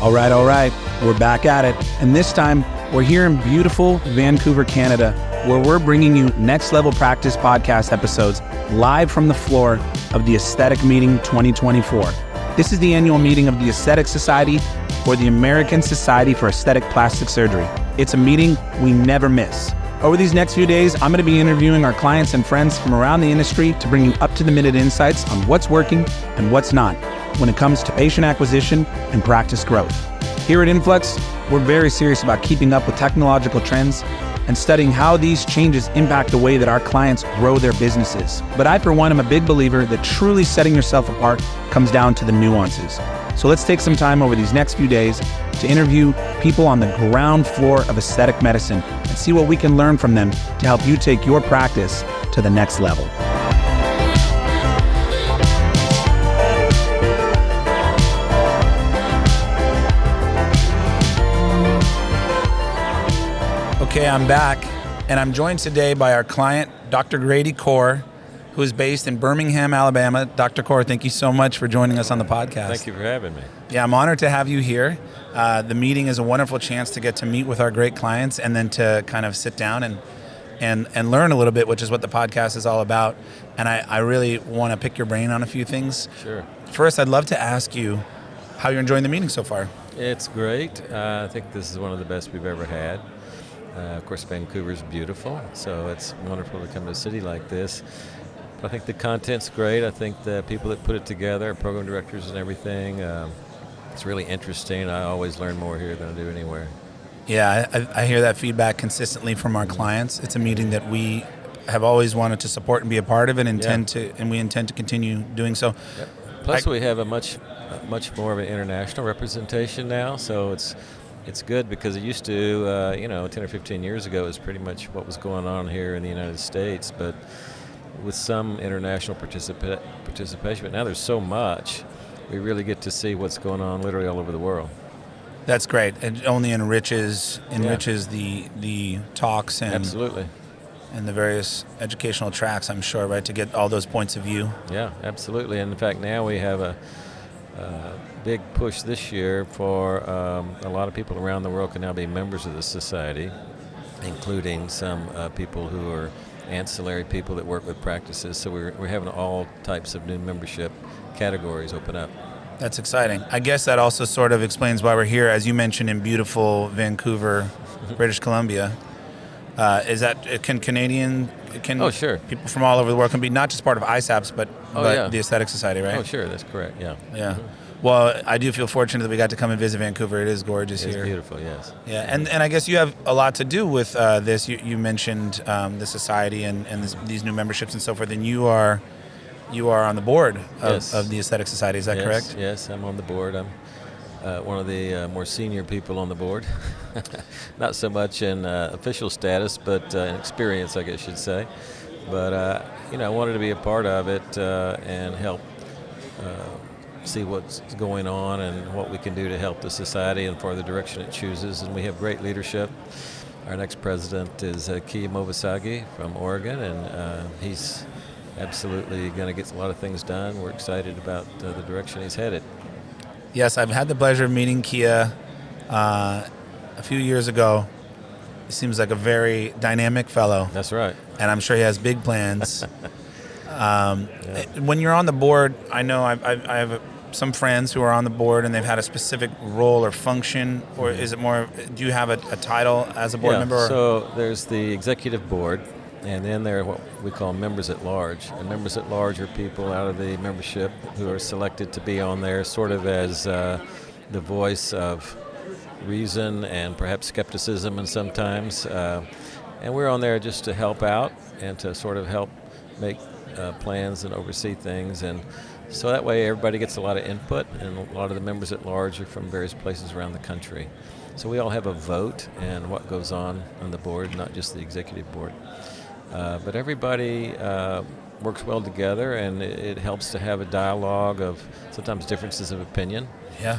All right, we're back at it. And this time, we're here in beautiful Vancouver, Canada, where we're bringing you Next Level Practice podcast episodes live from the floor of the Aesthetic Meeting 2024. This is the annual meeting of the Aesthetic Society, or the American Society for Aesthetic Plastic Surgery. It's a meeting we never miss. Over these next few days, I'm going to be interviewing our clients and friends from around the industry to bring you up-to-the-minute insights on what's working and what's not when it comes to patient acquisition and practice growth. Here at Influx, we're very serious about keeping up with technological trends and studying how these changes impact the way that our clients grow their businesses. But I, for one, am a big believer that truly setting yourself apart comes down to the nuances. So let's take some time over these next few days to interview people on the ground floor of aesthetic medicine and see what we can learn from them to help you take your practice to the next level. Okay, I'm back, and I'm joined today by our client, Dr. Grady Core, who is based in Birmingham, Alabama. Dr. Core, thank you so much for joining us on the podcast. Thank you for having me. Yeah, I'm honored to have you here. The meeting is a wonderful chance to get to meet with our great clients and then to kind of sit down and learn a little bit, which is what the podcast is all about. And I really want to pick your brain on a few things. Sure. First, I'd love to ask you how you're enjoying the meeting so far. It's great. I think this is one of the best we've ever had. Of course, Vancouver's beautiful, so it's wonderful to come to a city like this. I think the content's great. I think the people that put it together, program directors and everything, it's really interesting. I always learn more here than I do anywhere. Yeah, I hear that feedback consistently from our clients. It's a meeting that we have always wanted to support and be a part of, and we intend to continue doing so. Yep. Plus, we have a much more of an international representation now, so it's good because it used to, 10 or 15 years ago, it was pretty much what was going on here in the United States, but with some international participation. But now there's so much, we really get to see what's going on literally all over the world. That's great. It only enriches the talks and absolutely, and the various educational tracks, I'm sure, right, to get all those points of view. Yeah, absolutely. And in fact, now we have a big push this year for a lot of people around the world can now be members of the society, including some people who are ancillary people that work with practices. So we're having all types of new membership categories open up. That's exciting. I guess that also sort of explains why we're here, as you mentioned, in beautiful Vancouver, British Columbia. Sure. People from all over the world can be not just part of ISAPS, but the Aesthetic Society, right? Oh, sure, that's correct, yeah. Yeah. Well, I do feel fortunate that we got to come and visit Vancouver. It is gorgeous here. It's beautiful, yes. Yeah, and I guess you have a lot to do with this. You mentioned the society and these new memberships and so forth, and you are on the board of the Aesthetic Society. Is that correct? Yes, I'm on the board. I'm one of the more senior people on the board. Not so much in official status, but in experience, I guess you'd say. But, I wanted to be a part of it and help see what's going on and what we can do to help the society and for the direction it chooses. And we have great leadership. Our next president is Kia Movasagi from Oregon, and he's absolutely going to get a lot of things done. We're excited about the direction he's headed. Yes, I've had the pleasure of meeting Kia a few years ago. He seems like a very dynamic fellow. That's right. And I'm sure he has big plans. When you're on the board, I know I have some friends who are on the board and they've had a specific role or function, or is it more, do you have a title as a board member? Or? So there's the executive board, and then there are what we call members at large. And members at large are people out of the membership who are selected to be on there sort of as the voice of reason and perhaps skepticism and sometimes. And we're on there just to help out and to sort of help make plans and oversee things. And so that way everybody gets a lot of input, and a lot of the members at large are from various places around the country. So we all have a vote in what goes on the board, not just the executive board. But everybody works well together, and it helps to have a dialogue of sometimes differences of opinion. Yeah.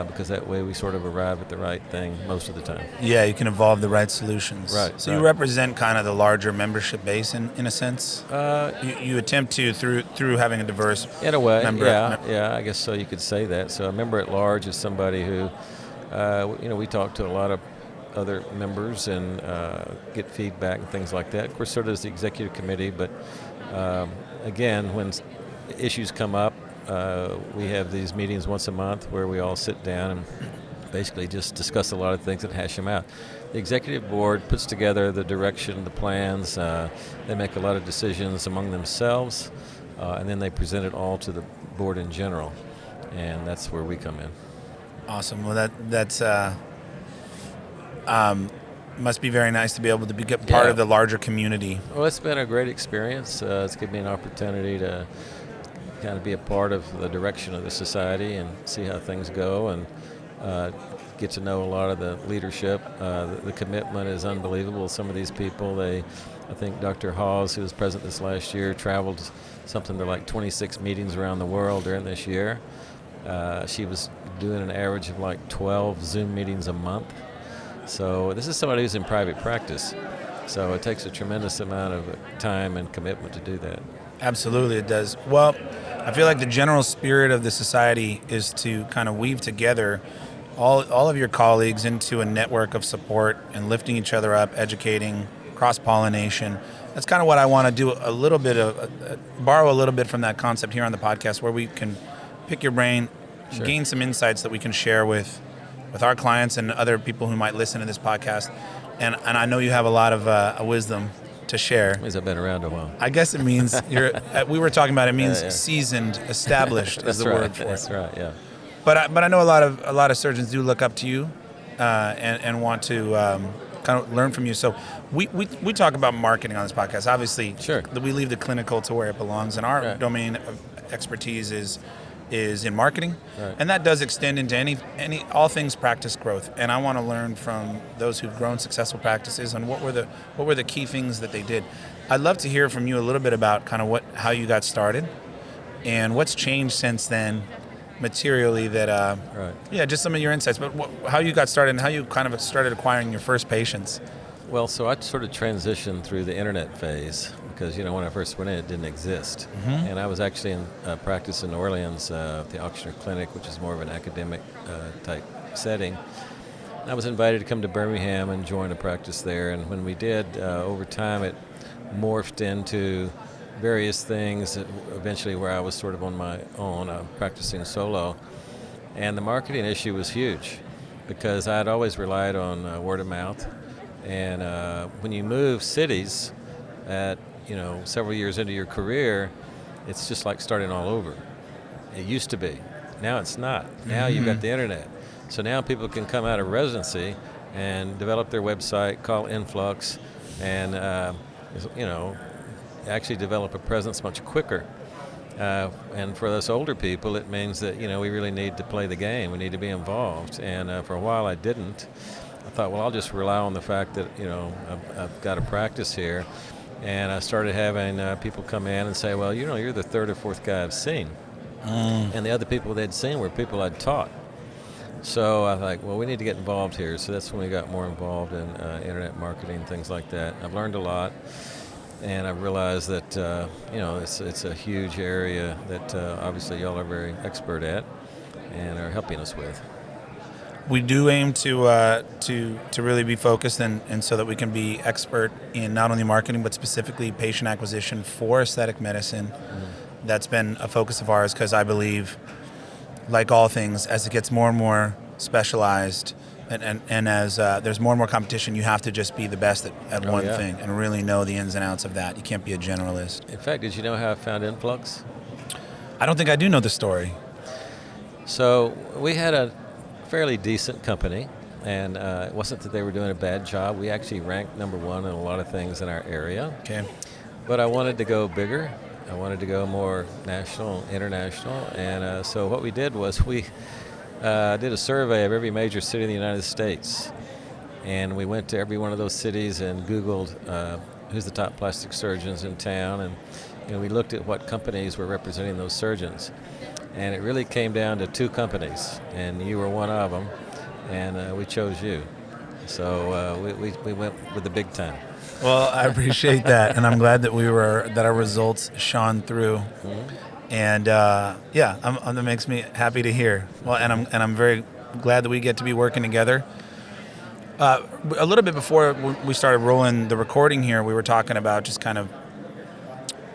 Because that way we sort of arrive at the right thing most of the time. Yeah, you can evolve the right solutions. Right. So you represent kind of the larger membership base in a sense. You attempt to through having a diverse in a way, member. Yeah, I guess so. You could say that. So a member at large is somebody who, we talk to a lot of other members and get feedback and things like that. Of course, so does the executive committee. But again, when issues come up, we have these meetings once a month where we all sit down and basically just discuss a lot of things and hash them out. The executive board puts together the direction, the plans. They make a lot of decisions among themselves, and then they present it all to the board in general, and that's where we come in. Awesome. Well, that's must be very nice to be able to be part of the larger community. Well, it's been a great experience. It's given me an opportunity to kind of be a part of the direction of the society and see how things go, and get to know a lot of the leadership. The commitment is unbelievable. Some of these people, I think Dr. Hawes, who was president this last year, traveled something to like 26 meetings around the world during this year. She was doing an average of like 12 Zoom meetings a month. So this is somebody who's in private practice. So it takes a tremendous amount of time and commitment to do that. Absolutely, it does. Well, I feel like the general spirit of the society is to kind of weave together all of your colleagues into a network of support and lifting each other up, educating, cross-pollination. That's kind of what I want to do a little bit of, borrow a little bit from that concept here on the podcast, where we can pick your brain, Sure. gain some insights that we can share with our clients and other people who might listen to this podcast. And I know you have a lot of wisdom to share. Means I've been around a while. I guess it means we were talking about it means seasoned, established is the right. word for That's it. right. Yeah. But I know a lot of surgeons do look up to you and want to kind of learn from you. So we talk about marketing on this podcast. Obviously, Sure. We leave the clinical to where it belongs, and our Right. domain of expertise is in marketing, Right. and that does extend into all things practice growth. And I want to learn from those who've grown successful practices and what were the key things that they did. I'd love to hear from you a little bit about kind of how you got started and what's changed since then, materially. Just some of your insights. But how you got started and how you kind of started acquiring your first patients. Well, so I sort of transitioned through the internet phase because, when I first went in, it didn't exist. Mm-hmm. And I was actually in practice in New Orleans at the Auctioneer Clinic, which is more of an academic type setting. I was invited to come to Birmingham and join a practice there. And when we did, over time, it morphed into various things, eventually where I was sort of on my own, practicing solo. And the marketing issue was huge because I'd always relied on word of mouth. And when you move cities at several years into your career, it's just like starting all over. It used to be. Now it's not. Now you've got the internet. So now people can come out of residency and develop their website, call Influx, and actually develop a presence much quicker. And for us older people, it means that we really need to play the game. We need to be involved. And for a while, I didn't. I thought, well, I'll just rely on the fact that I've got a practice here. And I started having people come in and say, well, you're the third or fourth guy I've seen. And the other people they'd seen were people I'd taught. So I was like, well, we need to get involved here. So that's when we got more involved in internet marketing, things like that. I've learned a lot, and I realized that it's a huge area that obviously y'all are very expert at and are helping us with. We do aim to really be focused and so that we can be expert in not only marketing but specifically patient acquisition for aesthetic medicine. Mm-hmm. That's been a focus of ours because I believe, like all things, as it gets more and more specialized and as there's more and more competition, you have to just be the best at one thing and really know the ins and outs of that. You can't be a generalist. In fact, did you know how I found Influx? I don't think I do know the story. So we had a fairly decent company, and it wasn't that they were doing a bad job. We actually ranked number one in a lot of things in our area. Okay. But I wanted to go bigger. I wanted to go more national, international, and so what we did was we did a survey of every major city in the United States, and we went to every one of those cities and Googled who's the top plastic surgeons in town, and we looked at what companies were representing those surgeons. And it really came down to two companies, and you were one of them, and we chose you. So we went with the big time. Well, I appreciate that, and I'm glad that that our results shone through. Mm-hmm. And that makes me happy to hear. Well, and I'm very glad that we get to be working together. A little bit before we started rolling the recording here, we were talking about just kind of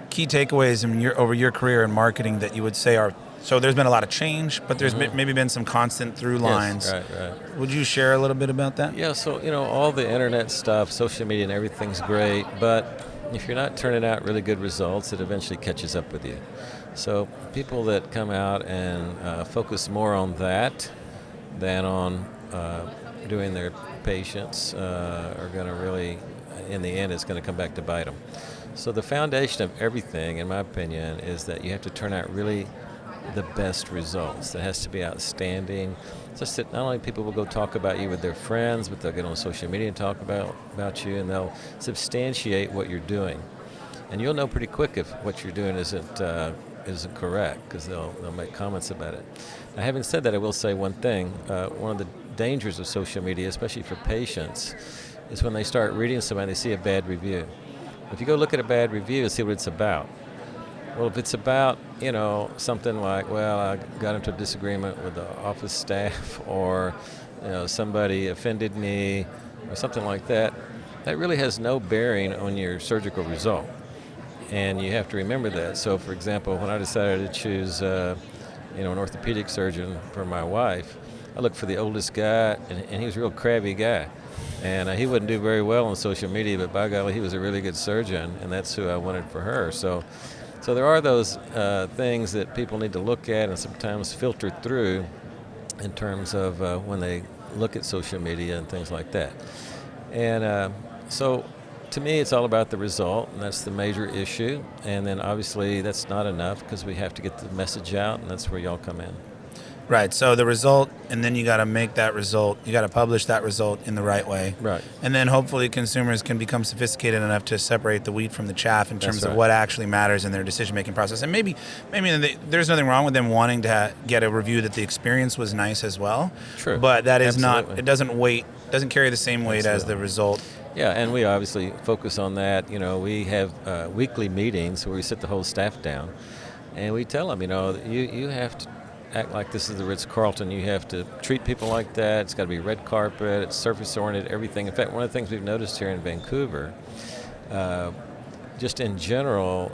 key takeaways over your career in marketing that you would say are. So there's been a lot of change, but there's maybe been some constant through lines. Yes, right. Would you share a little bit about that? Yeah, so, all the internet stuff, social media and everything's great, but if you're not turning out really good results, it eventually catches up with you. So people that come out and focus more on that than on doing their patients are going to really, in the end, it's going to come back to bite them. So the foundation of everything, in my opinion, is that you have to turn out really the best results. It has to be outstanding. It's just that not only people will go talk about you with their friends, but they'll get on social media and talk about you, and they'll substantiate what you're doing. And you'll know pretty quick if what you're doing isn't correct, because they'll make comments about it. Now, having said that, I will say one thing. One of the dangers of social media, especially for patients, is when they start reading somebody, they see a bad review. If you go look at a bad review and see what it's about, well, if it's about, something like, well, I got into a disagreement with the office staff, or, somebody offended me, or something like that, that really has no bearing on your surgical result. And you have to remember that. So, for example, when I decided to choose, an orthopedic surgeon for my wife, I looked for the oldest guy, and he was a real crabby guy. And he wouldn't do very well on social media, but by golly, he was a really good surgeon, and that's who I wanted for her. So there are those things that people need to look at and sometimes filter through in terms of when they look at social media and things like that. And so to me, it's all about the result, and that's the major issue. And then obviously that's not enough because we have to get the message out, and that's where y'all come in. Right. So the result, and then you got to make that result. You got to publish that result in the right way. Right. And then hopefully consumers can become sophisticated enough to separate the wheat from the chaff in terms of what actually matters in their decision-making process. And maybe there's nothing wrong with them wanting to get a review that the experience was nice as well. True. But that is Absolutely. doesn't carry the same weight as the result. Yeah, and we obviously focus on that. We have weekly meetings where we sit the whole staff down, and we tell them, you have to act like this is the Ritz-Carlton. You have to treat people like that. It's got to be red carpet. It's surface-oriented, everything. In fact, one of the things we've noticed here in Vancouver, just in general,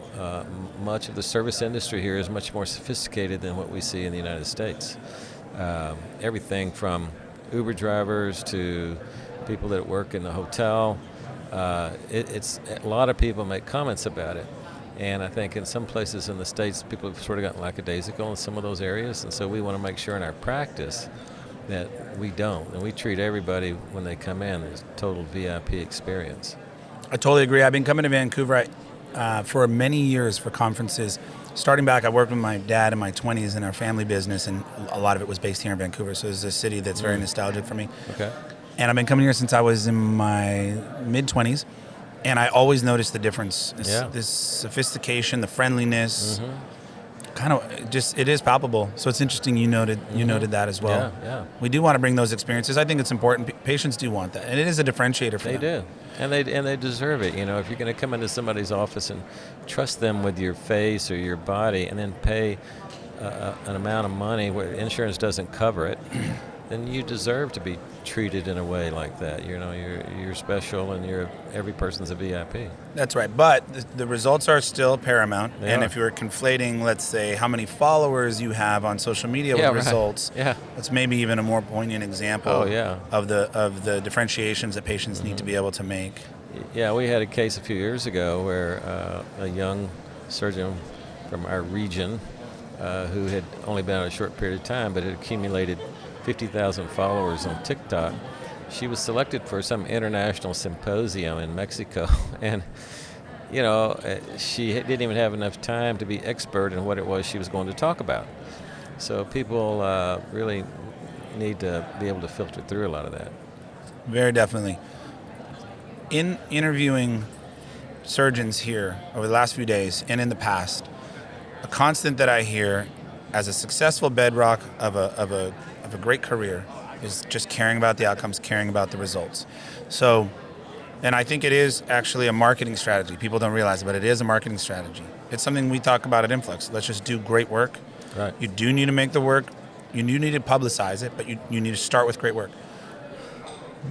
much of the service industry here is much more sophisticated than what we see in the United States. Everything from Uber drivers to people that work in the hotel. It's a lot of people make comments about it. And I think in some places in the States, people have sort of gotten lackadaisical in some of those areas. And so we want to make sure in our practice that we don't. And we treat everybody when they come in as total VIP experience. I totally agree. I've been coming to Vancouver for many years for conferences. Starting back, I worked with my dad in my 20s in our family business, and a lot of it was based here in Vancouver. So it's a city that's very nostalgic for me. Okay. And I've been coming here since I was in my mid-20s. And I always noticed the difference. This sophistication, the friendliness, kind of just, it is palpable. So it's interesting you noted that as well. Yeah. We do want to bring those experiences. I think it's important. Patients do want that. And it is a differentiator for them. They do. And they deserve it. If you're going to come into somebody's office and trust them with your face or your body and then pay an amount of money where insurance doesn't cover it, then you deserve to be treated in a way like that. You're special, and every person's a VIP. That's right. But the results are still paramount. And if you're conflating, let's say, how many followers you have on social media with results, that's maybe even a more poignant example of the differentiations that patients need to be able to make. Yeah, we had a case a few years ago where a young surgeon from our region who had only been out a short period of time but had accumulated 50,000 followers on TikTok. She was selected for some international symposium in Mexico, and she didn't even have enough time to be expert in what it was she was going to talk about. So people really need to be able to filter through a lot of that. Very definitely. In interviewing surgeons here over the last few days and in the past, a constant that I hear as a successful bedrock of a great career is just caring about the outcomes, caring about the results. So, and I think it is actually a marketing strategy. People don't realize it, but it is a marketing strategy. It's something we talk about at Influx. Let's just do great work. Right. You do need to make the work. You do need to publicize it, but you need to start with great work.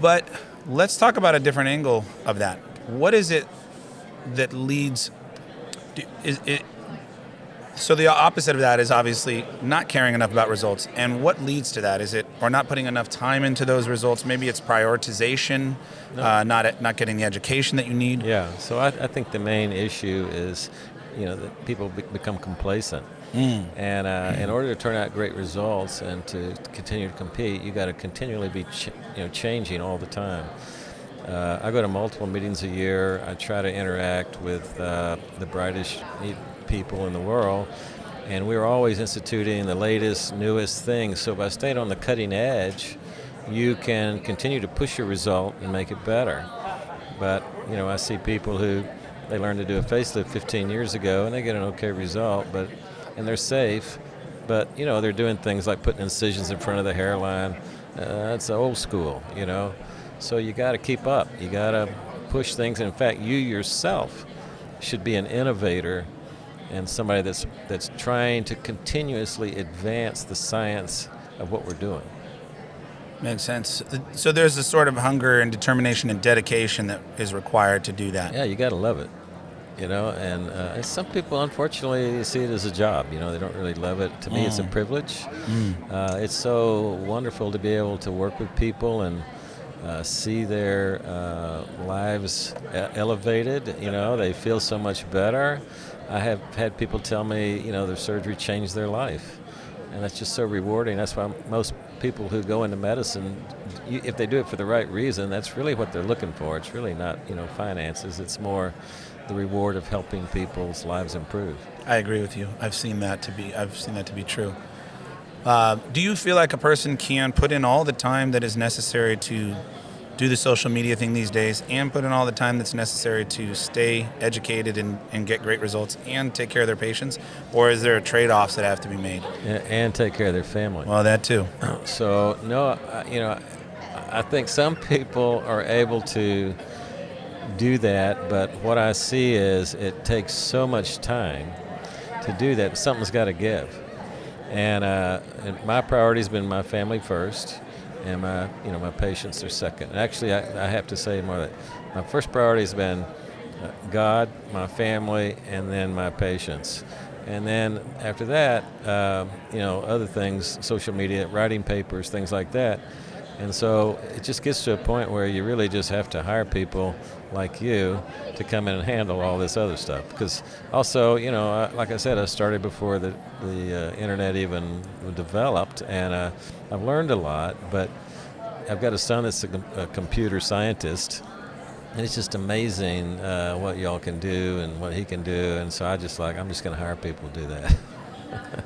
But let's talk about a different angle of that. What is it that leads? So the opposite of that is obviously not caring enough about results. And what leads to that? Is it or not putting enough time into those results? Maybe it's prioritization, not getting the education that you need. Yeah. So I think the main issue is, that people become complacent. And in order to turn out great results and to continue to compete, you got to continually be changing all the time. I go to multiple meetings a year. I try to interact with the brightest people in the world, and we're always instituting the latest, newest things. So by staying on the cutting edge, you can continue to push your result and make it better. But I see people who they learned to do a facelift 15 years ago, and they get an okay result, and they're safe, but they're doing things like putting incisions in front of the hairline. That's old school, So you got to keep up. You got to push things. And in fact, you yourself should be an innovator and somebody that's trying to continuously advance the science of what we're doing. Makes sense. So there's a sort of hunger and determination and dedication that is required to do that. Yeah, you got to love it. And some people, unfortunately, see it as a job. They don't really love it. To me, it's a privilege. It's so wonderful to be able to work with people and see their lives elevated. They feel so much better. I have had people tell me, their surgery changed their life. And that's just so rewarding. That's why most people who go into medicine, if they do it for the right reason, that's really what they're looking for. It's really not, finances. It's more the reward of helping people's lives improve. I agree with you. I've seen that to be true. Do you feel like a person can put in all the time that is necessary to do the social media thing these days and put in all the time that's necessary to stay educated and get great results and take care of their patients? Or is there trade-offs that have to be made? And take care of their family. Well, that too. So, no, I think some people are able to do that, but what I see is it takes so much time to do that. Something's got to give. And my priority's been my family first, and my patients are second. Actually, I have to say more that my first priority has been God, my family, and then my patients. And then after that, other things, social media, writing papers, things like that. And so it just gets to a point where you really just have to hire people like you to come in and handle all this other stuff. Because also, like I said, I started before the internet even developed, and I've learned a lot. But I've got a son that's a computer scientist, and it's just amazing what y'all can do and what he can do. And so I'm just going to hire people to do that.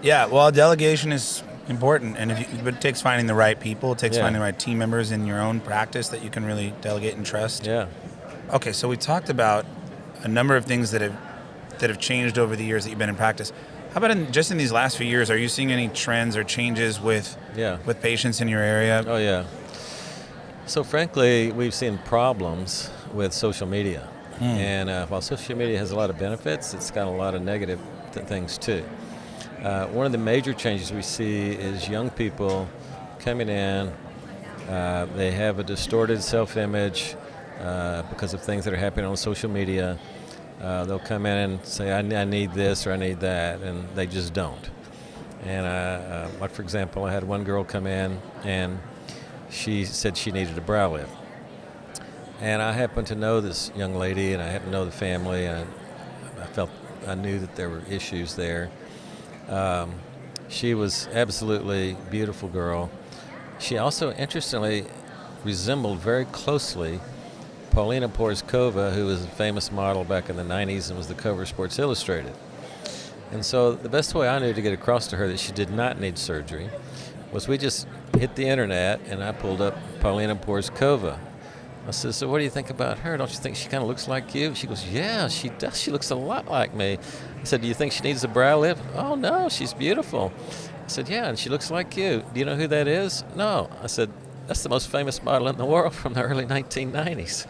Yeah, well, delegation is important, and but it takes finding the right people. It takes finding the right team members in your own practice that you can really delegate and trust. Yeah. Okay, so we talked about a number of things that have changed over the years that you've been in practice. How about just in these last few years? Are you seeing any trends or changes with patients in your area? Oh yeah. So frankly, we've seen problems with social media, and while social media has a lot of benefits, it's got a lot of negative things too. One of the major changes we see is young people coming in. They have a distorted self-image because of things that are happening on social media. They'll come in and say, I need this or I need that, and they just don't. And like, for example, I had one girl come in, and she said she needed a brow lift. And I happened to know this young lady, and I happened to know the family, and I knew that there were issues there. She was absolutely beautiful girl. She also, interestingly, resembled very closely Paulina Porizkova, who was a famous model back in the 90s and was the cover of Sports Illustrated. And so the best way I knew to get across to her that she did not need surgery was we just hit the internet, and I pulled up Paulina Porizkova. I said, so what do you think about her? Don't you think she kind of looks like you? She goes, yeah, she does. She looks a lot like me. I said, do you think she needs a brow lift? Oh, no, she's beautiful. I said, yeah, and she looks like you. Do you know who that is? No. I said, that's the most famous model in the world from the early 1990s.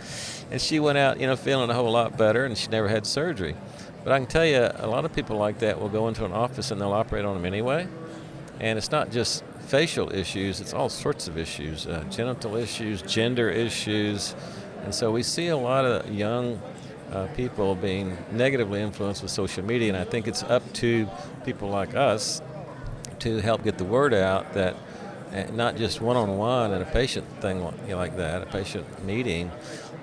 And she went out, feeling a whole lot better, and she never had surgery. But I can tell you, a lot of people like that will go into an office and they'll operate on them anyway. And it's not just facial issues, it's all sorts of issues, genital issues, gender issues. And so we see a lot of young people being negatively influenced with social media, and I think it's up to people like us to help get the word out that not just one-on-one and a patient thing like that, a patient meeting,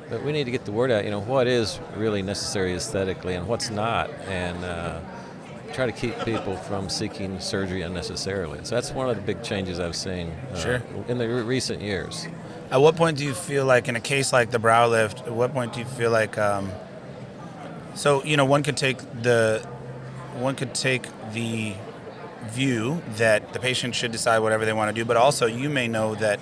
but we need to get the word out, what is really necessary aesthetically and what's not, and try to keep people from seeking surgery unnecessarily. So that's one of the big changes I've seen in the recent years. At what point do you feel like, in a case like the brow lift, at what point do you feel like, one could take the view that the patient should decide whatever they want to do, but also you may know that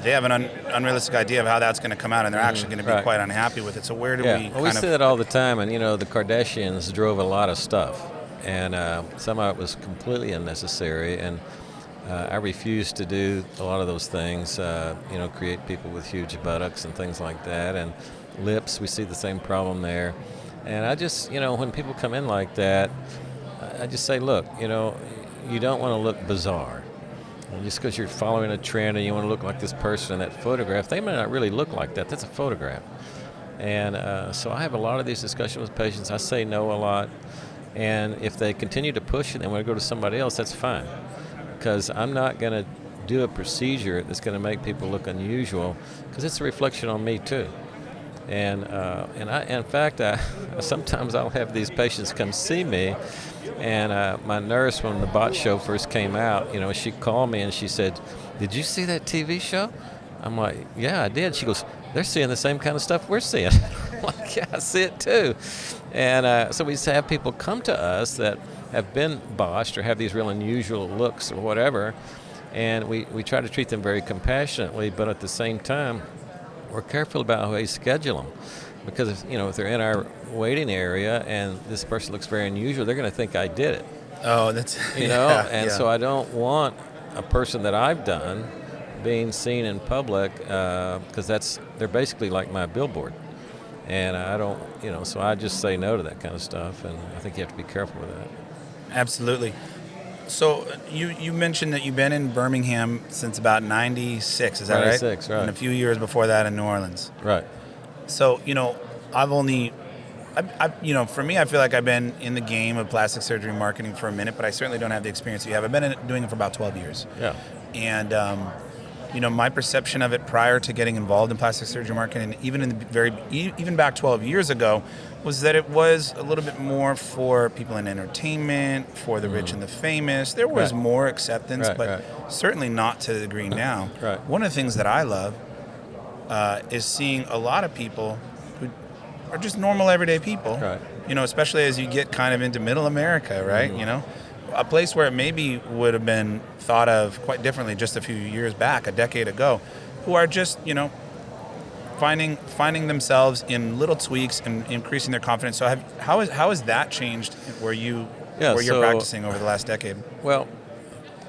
they have an unrealistic idea of how that's going to come out, and they're actually going to be quite unhappy with it. So where do we see that all the time, and the Kardashians drove a lot of stuff, and some of it was completely unnecessary, and I refuse to do a lot of those things, create people with huge buttocks and things like that, and lips, we see the same problem there. And I just, when people come in like that, I just say, look, you don't want to look bizarre. And just because you're following a trend and you want to look like this person in that photograph, they may not really look like that. That's a photograph. And so I have a lot of these discussions with patients. I say no a lot. And if they continue to push it and they want to go to somebody else, that's fine. Because I'm not going to do a procedure that's going to make people look unusual, because it's a reflection on me too. And in fact, sometimes I'll have these patients come see me, and my nurse, when the bot show first came out, she called me and she said, "Did you see that TV show?" I'm like, "Yeah, I did." She goes, "They're seeing the same kind of stuff we're seeing." I'm like, "Yeah, I see it too." And so we just have people come to us that have been botched or have these real unusual looks or whatever, and we try to treat them very compassionately, but at the same time, we're careful about how we schedule them, because if they're in our waiting area and this person looks very unusual, they're going to think I did it. Oh, that's So I don't want a person that I've done being seen in public, because they're basically like my billboard, and I don't, so I just say no to that kind of stuff, and I think you have to be careful with that. Absolutely. So you mentioned that you've been in Birmingham since about 96, is that 96, right? And a few years before that in New Orleans. Right. So, for me, I feel like I've been in the game of plastic surgery marketing for a minute, but I certainly don't have the experience you have. I've been doing it for about 12 years. Yeah. And, my perception of it prior to getting involved in plastic surgery marketing, even back 12 years ago, was that it was a little bit more for people in entertainment, for the rich and the famous. There was more acceptance, but certainly not to the degree now. Right. One of the things that I love is seeing a lot of people who are just normal, everyday people, especially as you get kind of into middle America, right? A place where it maybe would have been thought of quite differently just a few years back, a decade ago, who are just, finding themselves in little tweaks and increasing their confidence. So how has that changed where you're practicing over the last decade? Well,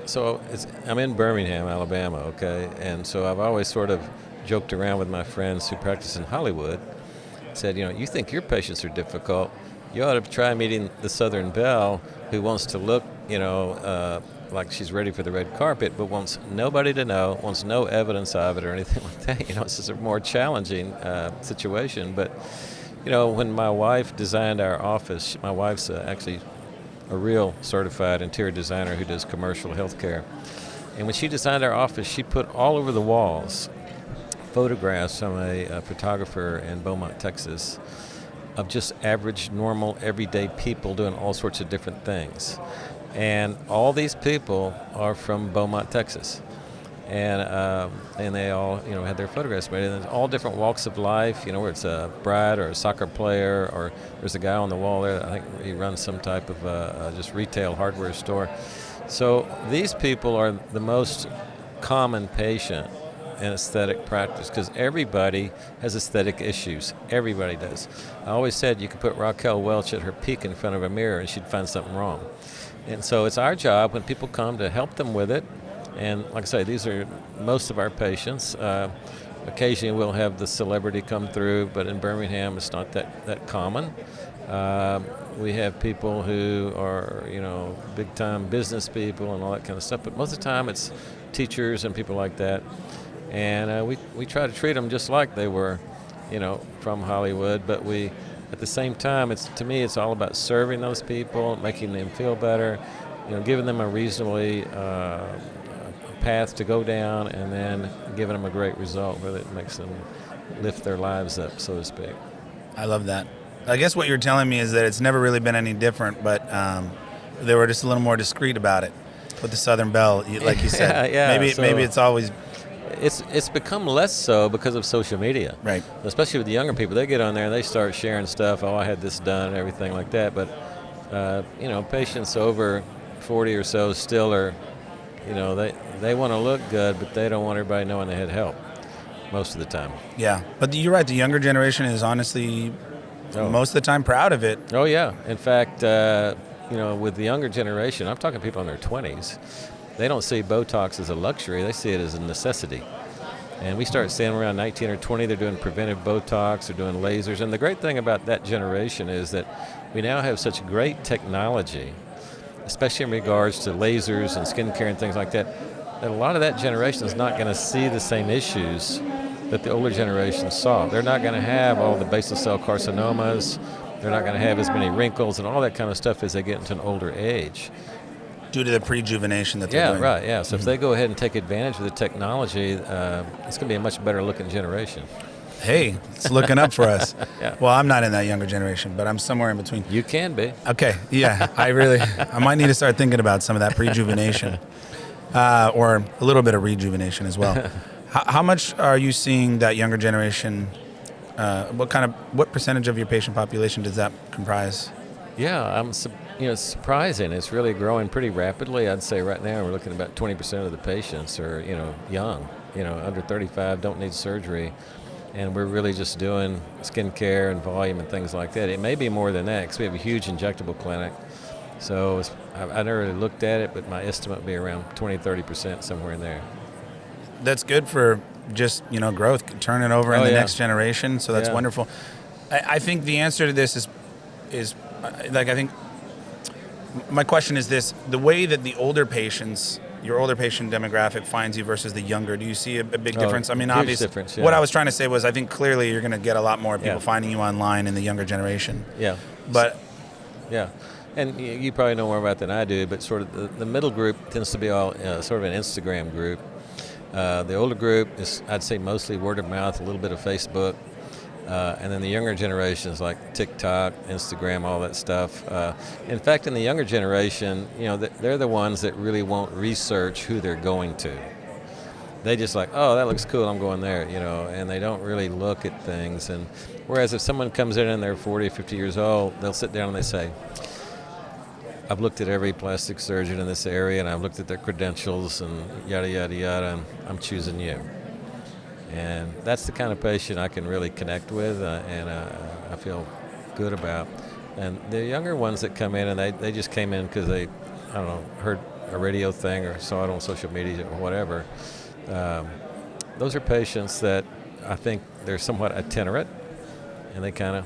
so I'm in Birmingham, Alabama, okay? And so I've always sort of joked around with my friends who practice in Hollywood, said, you think your patients are difficult, you ought to try meeting the Southern Belle who wants to look, like she's ready for the red carpet, but wants nobody to know, wants no evidence of it or anything like that. It's just a more challenging situation. But, when my wife designed our office, my wife's actually a real certified interior designer who does commercial healthcare. And when she designed our office, she put all over the walls photographs from a photographer in Beaumont, Texas, of just average, normal, everyday people doing all sorts of different things. And all these people are from Beaumont, Texas. And they all, had their photographs made. And all different walks of life, where it's a bride or a soccer player, or there's a guy on the wall there, I think he runs some type of just retail hardware store. So these people are the most common patient an aesthetic practice, because everybody has aesthetic issues. Everybody does. I always said you could put Raquel Welch at her peak in front of a mirror and she'd find something wrong. And so it's our job when people come to help them with it. And like I say, these are most of our patients. Occasionally we'll have the celebrity come through, but in Birmingham it's not that common. We have people who are, big-time business people and all that kind of stuff, but most of the time it's teachers and people like that. And we try to treat them just like they were, from Hollywood, but at the same time, to me, it's all about serving those people, making them feel better, giving them a reasonably path to go down, and then giving them a great result where it makes them lift their lives up, so to speak. I love that. I guess what you're telling me is that it's never really been any different, but they were just a little more discreet about it with the Southern Belle, like you said. Yeah. Maybe it's always... It's become less so because of social media. Right. Especially with the younger people. They get on there and they start sharing stuff. Oh, I had this done and everything like that. But, patients over 40 or so still are, they want to look good, but they don't want everybody knowing they had help most of the time. Yeah. But you're right. The younger generation is honestly most of the time proud of it. Oh, yeah. In fact, with the younger generation, I'm talking people in their 20s, they don't see Botox as a luxury. They see it as a necessity. And we start seeing around 19 or 20, they're doing preventive Botox, they're doing lasers. And the great thing about that generation is that we now have such great technology, especially in regards to lasers and skincare and things like that a lot of that generation is not going to see the same issues that the older generation saw. They're not going to have all the basal cell carcinomas. They're not going to have as many wrinkles and all that kind of stuff as they get into an older age. Due to the prejuvenation that they're doing. Yeah, right, yeah. So if they go ahead and take advantage of the technology, it's going to be a much better looking generation. Hey, it's looking up for us. Yeah. Well, I'm not in that younger generation, but I'm somewhere in between. You can be. Okay, yeah. I might need to start thinking about some of that prejuvenation. Or a little bit of rejuvenation as well. How much are you seeing that younger generation? What percentage of your patient population does that comprise? Yeah, it's surprising. It's really growing pretty rapidly. I'd say right now we're looking at about 20% of the patients are, young, under 35, don't need surgery. And we're really just doing skin care and volume and things like that. It may be more than that because we have a huge injectable clinic. So I never really looked at it, but my estimate would be around 20-30%, somewhere in there. That's good for just, growth, turn it over in the next generation. So that's wonderful. I think the answer to this is I think my question is this: the way that your older patient demographic finds you versus the younger, do you see a big difference? I mean, obviously, difference, yeah. What I was trying to say was I think clearly you're going to get a lot more people finding you online in the younger generation. Yeah. But yeah. And you probably know more about that than I do, but sort of the middle group tends to be all sort of an Instagram group. The older group is, I'd say, mostly word of mouth, a little bit of Facebook. And then the younger generation is like TikTok, Instagram, all that stuff. In fact, in the younger generation, they're the ones that really won't research who they're going to. They just like, oh, that looks cool, I'm going there, and they don't really look at things. And whereas if someone comes in and they're 40 or 50 years old, they'll sit down and they say, I've looked at every plastic surgeon in this area, and I've looked at their credentials and yada, yada, yada, and I'm choosing you. And that's the kind of patient I can really connect with and I feel good about. And the younger ones that come in, and they just came in because they, heard a radio thing or saw it on social media or whatever. Those are patients that I think they're somewhat itinerant, and they kind of,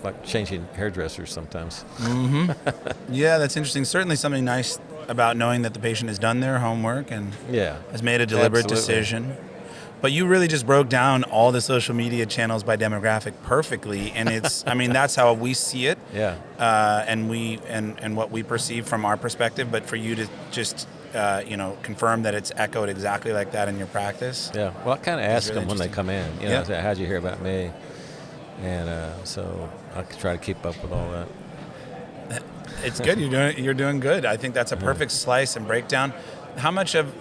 like changing hairdressers sometimes. Mm-hmm. Yeah, that's interesting. Certainly something nice about knowing that the patient has done their homework and has made a deliberate decision. But you really just broke down all the social media channels by demographic perfectly, and it's, that's how we see it. Yeah. And what we perceive from our perspective, but for you to just, confirm that it's echoed exactly like that in your practice. Yeah. Well, I kind of ask them when they come in, I say, how'd you hear about me? And so I try to keep up with all that. It's good. You're doing good. I think that's a perfect slice and breakdown. How much of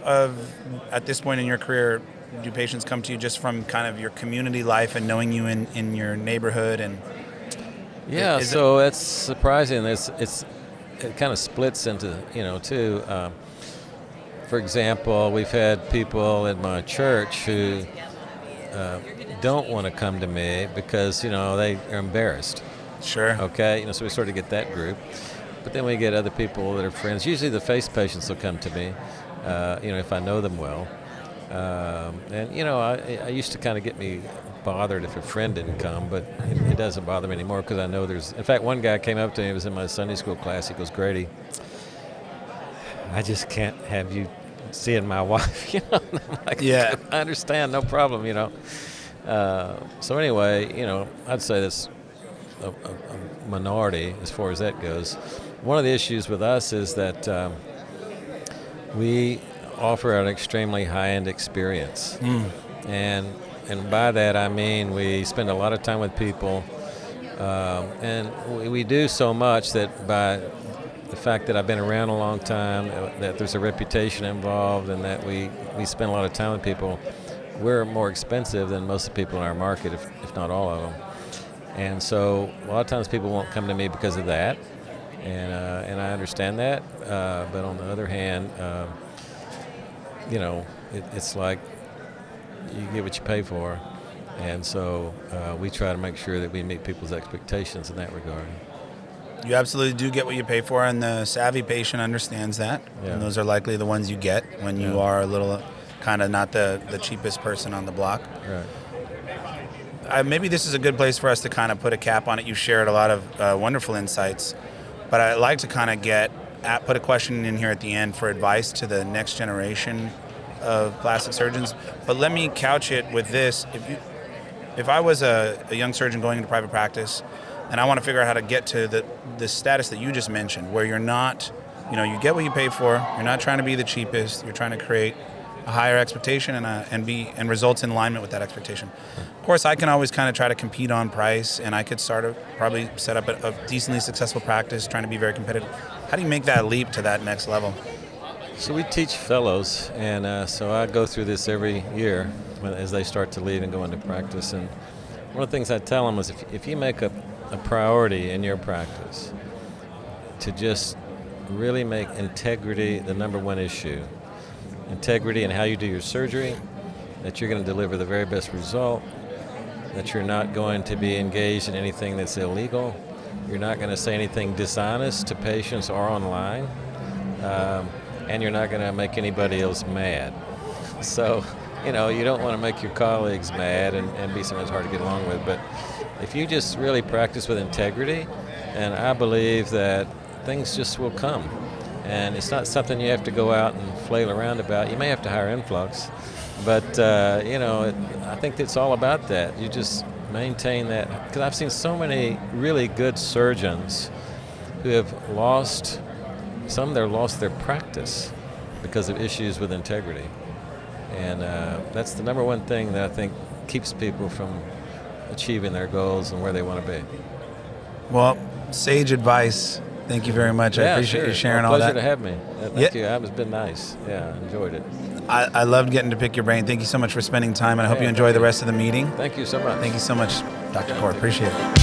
at this point in your career do patients come to you just from kind of your community life and knowing you in your neighborhood? And so it's surprising. It kind of splits into two. for example, we've had people in my church who don't want to come to me because, they are embarrassed. Sure. Okay, so we sort of get that group. But then we get other people that are friends. Usually the face patients will come to me, if I know them well. I used to kind of get me bothered if a friend didn't come, but it doesn't bother me anymore because I know there's... In fact, one guy came up to me, he was in my Sunday school class, he goes, "Grady, I just can't have you seeing my wife," And I'm like, yeah, I understand, no problem, So anyway, I'd say that's a minority as far as that goes. One of the issues with us is that we offer an extremely high-end experience. And by that I mean we spend a lot of time with people, and we do so much that by the fact that I've been around a long time, that there's a reputation involved, and that we spend a lot of time with people, we're more expensive than most of the people in our market, if not all of them. And so a lot of times people won't come to me because of that, and I understand that. But on the other hand, it's like you get what you pay for, and so we try to make sure that we meet people's expectations in that regard. You absolutely do get what you pay for, and the savvy patient understands that. Yeah. And those are likely the ones you get when you are a little kind of not the cheapest person on the block. Right. Maybe this is a good place for us to kind of put a cap on it. You shared a lot of wonderful insights, but I'd like to kind of put a question in here at the end for advice to the next generation of plastic surgeons. But let me couch it with this. If I was a young surgeon going into private practice, and I want to figure out how to get to the status that you just mentioned, where you're not, you get what you pay for, you're not trying to be the cheapest, you're trying to create a higher expectation and results in alignment with that expectation. Of course, I can always kind of try to compete on price, and I could probably set up a decently successful practice trying to be very competitive. How do you make that leap to that next level? So we teach fellows, and so I go through this every year as they start to leave and go into practice. And one of the things I tell them is if you make a priority in your practice to just really make integrity the number one issue, integrity in how you do your surgery, that you're going to deliver the very best result, that you're not going to be engaged in anything that's illegal, you're not going to say anything dishonest to patients or online, and you're not going to make anybody else mad. So, you don't want to make your colleagues mad and be sometimes hard to get along with, but if you just really practice with integrity, and I believe that things just will come. And it's not something you have to go out and flail around about. You may have to hire Influx, but I think it's all about that. You just maintain that, because I've seen so many really good surgeons who have lost their practice because of issues with integrity, and that's the number one thing that I think keeps people from achieving their goals and where they want to be. Well, sage advice. Thank you very much. I appreciate you sharing all that. Pleasure to have me. Thank you. It's been nice. Yeah, I enjoyed it. I loved getting to pick your brain. Thank you so much for spending time, and I hope you enjoy the rest of the meeting. Thank you so much. Thank you so much, Dr. Core. Appreciate it.